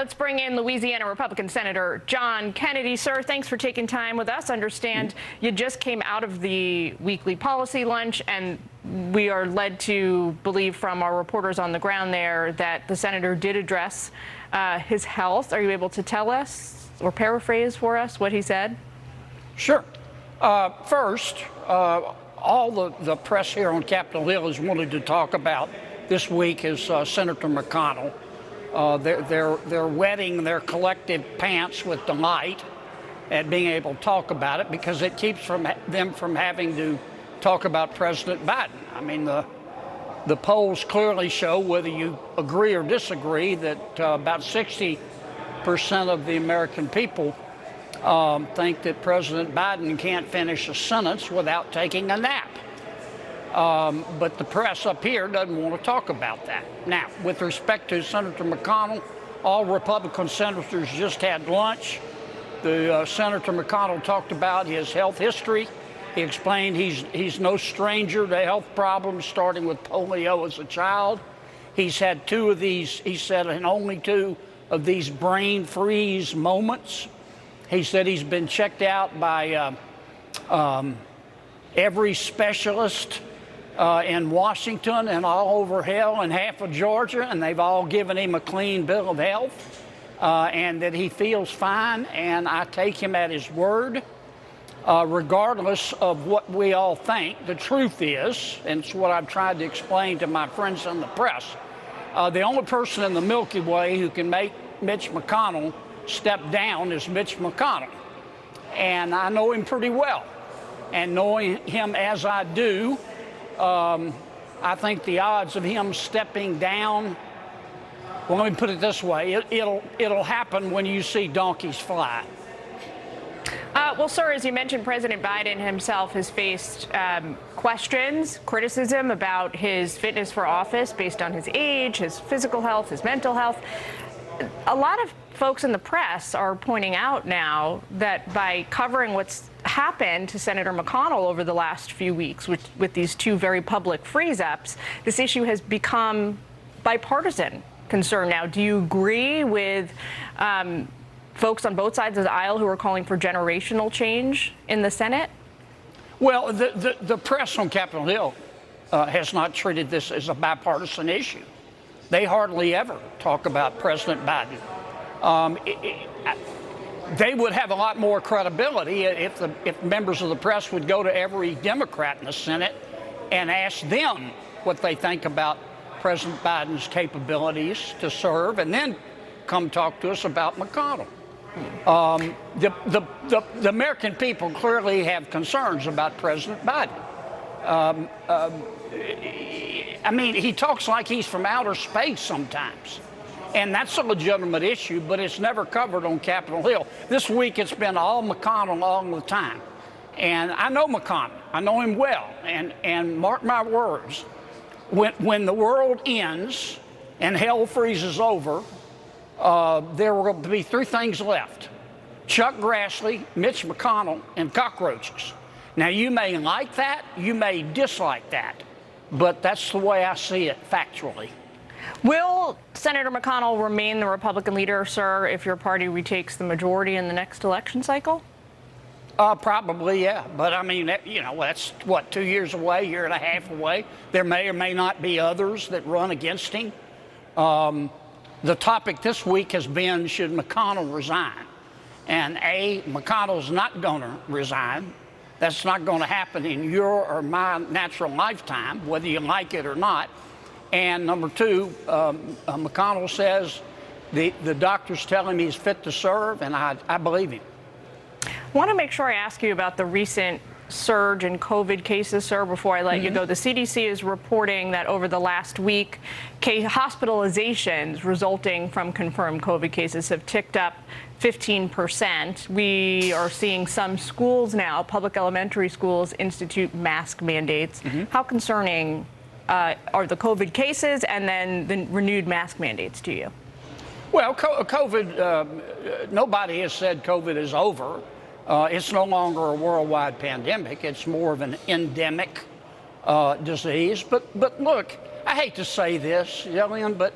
let's bring in Louisiana Republican Senator John Kennedy. Sir, thanks for taking time with us. Understand you just came out of the weekly policy lunch, and we are led to believe from our reporters on the ground there that the senator did address his health. Are you able to tell us or paraphrase for us what he said? Sure. First, all the press here on Capitol Hill has wanted to talk about this week is Senator McConnell. They're wetting their collective pants with delight at being able to talk about it because it keeps them from having to talk about President Biden. I mean, the polls clearly show, whether you agree or disagree, that about 60% of the American people think that President Biden can't finish a sentence without taking a nap. But the press up here doesn't want to talk about that. Now, with respect to Senator McConnell, all Republican senators just had lunch. Senator McConnell talked about his health history. He explained he's no stranger to health problems, starting with polio as a child. He's had two of these, he said, and only two of these brain freeze moments. He said he's been checked out by every specialist in Washington and all over hell and half of Georgia, and they've all given him a clean bill of health, and that he feels fine, and I take him at his word. Regardless of what we all think, the truth is, and it's what I've tried to explain to my friends in the press, the only person in the Milky Way who can make Mitch McConnell step down is Mitch McConnell. And I know him pretty well. And knowing him as I do, I think the odds of him stepping down, well, let me put it this way, it'll happen when you see donkeys fly. Well, sir, as you mentioned, President Biden himself has faced questions, criticism about his fitness for office based on his age, his physical health, his mental health. A lot of folks in the press are pointing out now that by covering what's happened to Senator McConnell over the last few weeks with these two very public freeze-ups, this issue has become bipartisan concern now. Do you agree with folks on both sides of the aisle who are calling for generational change in the Senate? Well, the press on Capitol Hill has not treated this as a bipartisan issue. They hardly ever talk about President Biden. They would have a lot more credibility if members of the press would go to every Democrat in the Senate and ask them what they think about President Biden's capabilities to serve, and then come talk to us about McConnell. The American people clearly have concerns about President Biden. I mean, he talks like he's from outer space sometimes. And that's a legitimate issue, but it's never covered on Capitol Hill. This week it's been all McConnell all the time. And I know McConnell. I know him well. And mark my words, when the world ends and hell freezes over, there will be three things left: Chuck Grassley, Mitch McConnell, and cockroaches. Now, you may like that, you may dislike that, but that's the way I see it factually. Will Senator McConnell remain the Republican leader, sir, if your party retakes the majority in the next election cycle? Probably, yeah. But, I mean, that's, what, 2 years away, year and a half away. There may or may not be others that run against him. The topic this week has been, should McConnell resign? And McConnell's not going to resign. That's not going to happen in your or my natural lifetime, whether you like it or not. And number two, McConnell says the doctors tell him he's fit to serve, and I believe him. I want to make sure I ask you about the recent surge in COVID cases, sir, before I let you go. The CDC is reporting that over the last week, hospitalizations resulting from confirmed COVID cases have ticked up 15%. We are seeing some schools now, public elementary schools, institute mask mandates. How concerning are the COVID cases and then the renewed mask mandates to you? Well, COVID, nobody has said COVID is over. It's no longer a worldwide pandemic. It's more of an endemic disease. But look, I hate to say this, Jillian, but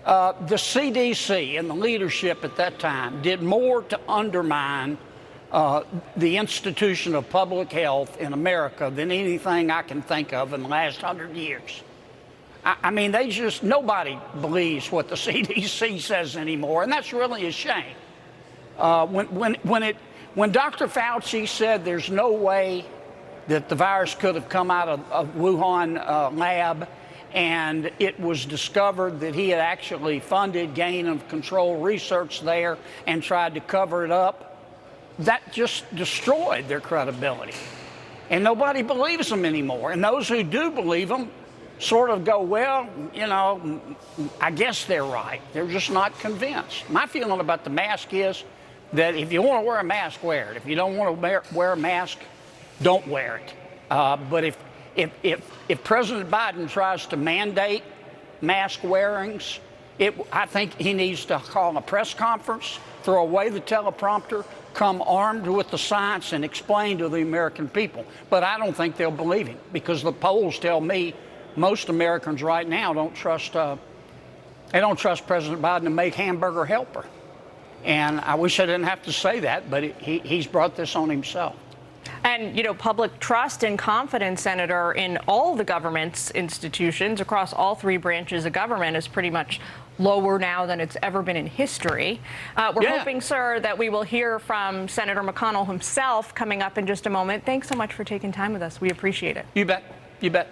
The CDC and the leadership at that time did more to undermine the institution of public health in America than anything I can think of in the last 100 years. I mean, nobody believes what the CDC says anymore, and that's really a shame. When Dr. Fauci said there's no way that the virus could have come out of Wuhan lab, and it was discovered that he had actually funded gain of control research there and tried to cover it up, that just destroyed their credibility. And nobody believes them anymore. And those who do believe them sort of go, well, you know, I guess they're right. They're just not convinced. My feeling about the mask is that if you want to wear a mask, wear it. If you don't want to wear a mask, don't wear it. But if President Biden tries to mandate mask wearings, I think he needs to call a press conference, throw away the teleprompter, come armed with the science and explain to the American people. But I don't think they'll believe him, because the polls tell me most Americans right now don't trust President Biden to make hamburger helper. And I wish I didn't have to say that, but he's brought this on himself. And, you know, public trust and confidence, Senator, in all the government's institutions across all three branches of government is pretty much lower now than it's ever been in history. We're hoping, sir, that we will hear from Senator McConnell himself coming up in just a moment. Thanks so much for taking time with us. We appreciate it. You bet. You bet.